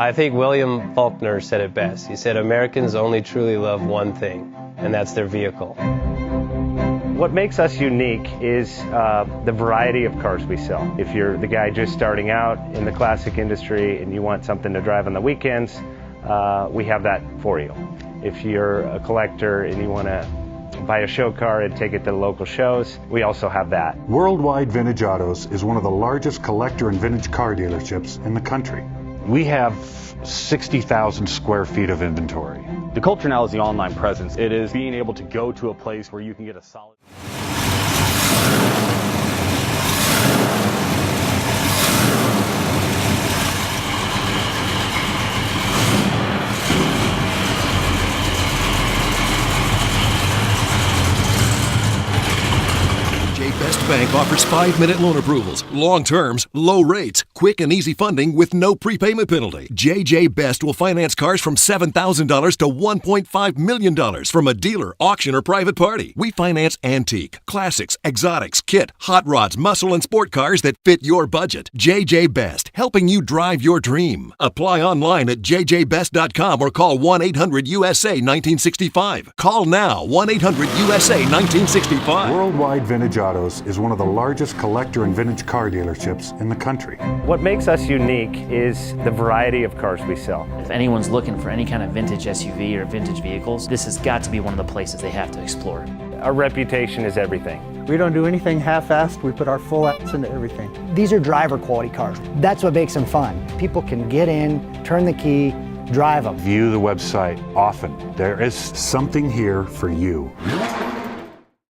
I think William Faulkner said it best. He said, Americans only truly love one thing, and that's their vehicle. What makes us unique is the variety of cars we sell. If you're the guy just starting out in the classic industry and you want something to drive on the weekends, we have that for you. If you're a collector and you want to buy a show car and take it to the local shows, we also have that. Worldwide Vintage Autos is one of the largest collector and vintage car dealerships in the country. We have 60,000 square feet of inventory. The culture now is the online presence. It is being able to go to a place where you can get a solid... Best Bank offers 5-minute loan approvals, long terms, low rates, quick and easy funding with no prepayment penalty. JJ Best will finance cars from $7,000 to $1.5 million from a dealer, auction, or private party. We finance antique, classics, exotics, kit, hot rods, muscle, and sport cars that fit your budget. JJ Best, helping you drive your dream. Apply online at jjbest.com or call 1-800-USA-1965. Call now, 1-800-USA-1965. Worldwide Vintage Autos is one of the largest collector and vintage car dealerships in the country. What makes us unique is the variety of cars we sell. If anyone's looking for any kind of vintage SUV or vintage vehicles, this has got to be one of the places they have to explore. Our reputation is everything. We don't do anything half-assed. We put our full ass into everything. These are driver quality cars. That's what makes them fun. People can get in, turn the key, drive them. View the website often. There is something here for you.